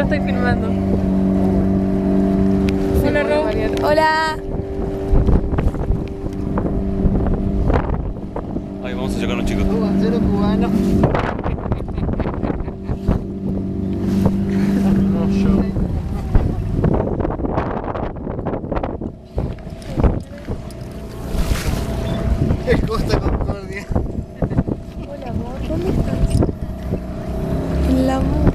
estoy filmando. Hola, Ro. Hola. Ay, vamos a llegar los chicos. Cero cubano. El Costa Concordia. Hola, amor. ¿Dónde estás? En la mu.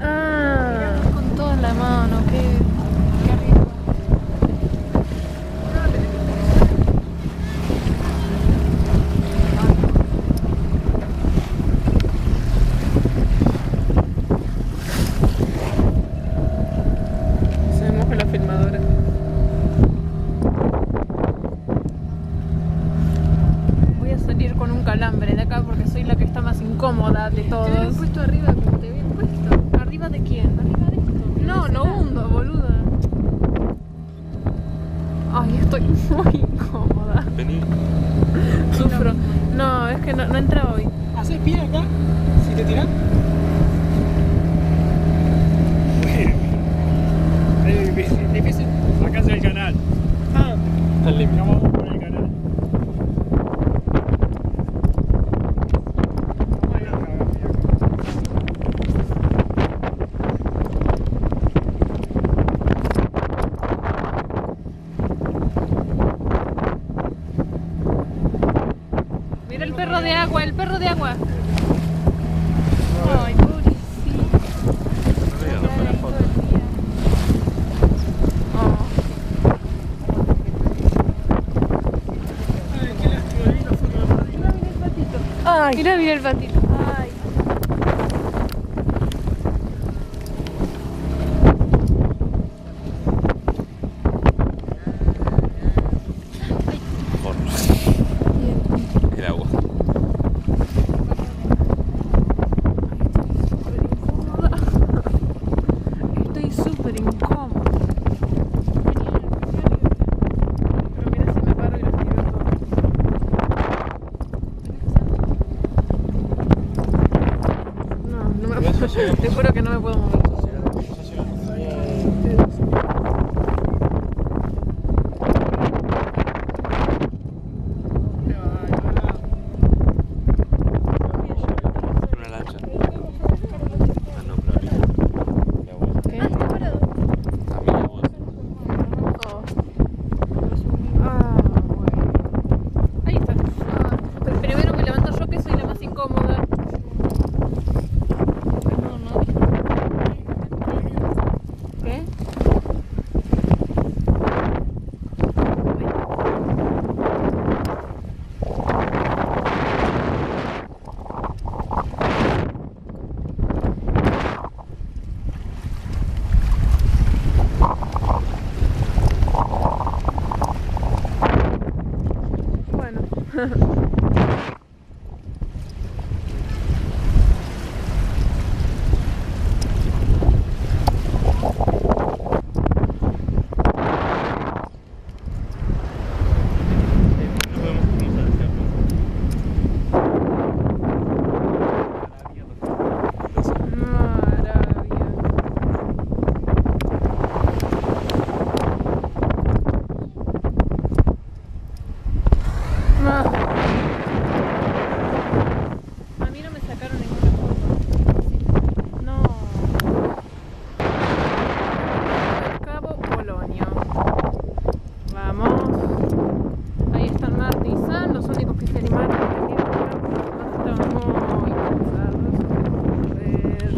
Ah, Con todo en la mano. Qué arriba. se moja la filmadora. Voy a salir con un calambre de acá porque soy la que está más incómoda de Te todos. habían puesto arriba como te habían puesto. ¿Arriba de quién? Arriba de esto. No, no hundo, boluda. Ay, estoy muy incómoda. Vení. Sufro. No, es que no entra hoy. ¿Haces pie acá? Si te tiras. Es difícil. Acá es el canal. Ah, Al límite. No vamos por el canal. Mira el perro de agua, el perro de agua. Ay, pobrecito. No me digas, no me la foto. Oh. ay, qué lástima. Vi una foto de Martín. Mira el patito. Ay, mira el patito. Ay. Por Bien. el agua. Estoy súper incómoda. Pero mira si me paro y les tiro todo. No me puedo. Te juro que no me puedo mover. Una lancha. Ah, no, pero ahorita. La agua. ¿Qué? A mí la agua. Oh. Ah, bueno. Ahí está. Pero primero me levanto yo que soy la más incómoda. ¿Qué? Bueno. No podemos cruzar el cerro. Maravilla. Ah. A mí no me sacaron ninguna foto. No. Cabo, Polonio. Vamos. Ahí están Marta y San, los únicos que se animaron a venir. Estamos muy cansados. A ver.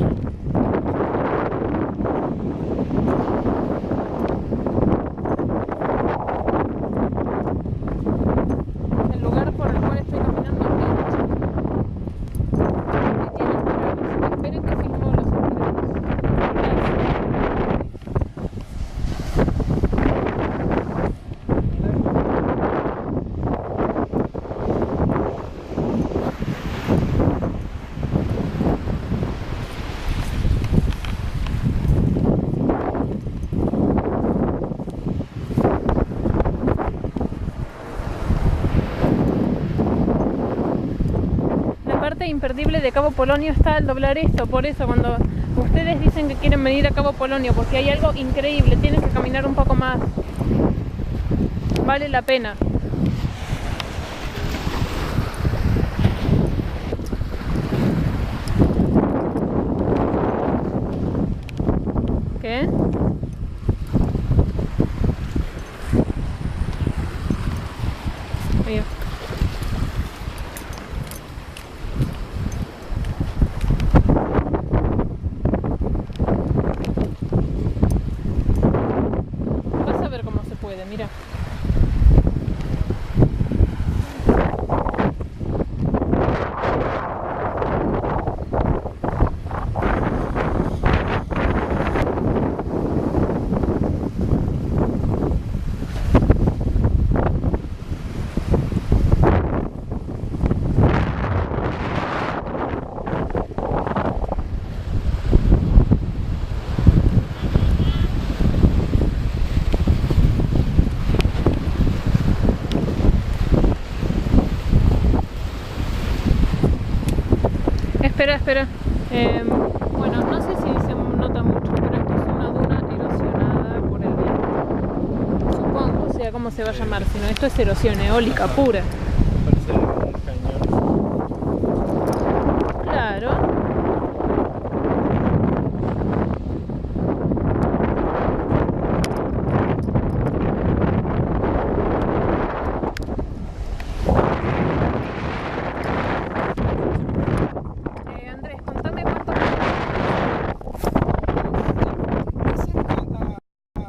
El lugar por parte imperdible de Cabo Polonio está al doblar esto. Por eso cuando ustedes dicen que quieren venir a Cabo Polonio, porque hay algo increíble, tienen que caminar un poco más. Vale la pena. ¿Qué? Mira. Vas a ver cómo se puede, mira. Espera. Bueno, no sé si se nota mucho, pero esto es una duna erosionada por el viento. Supongo, o sea, cómo se va a llamar, sino esto es erosión eólica pura.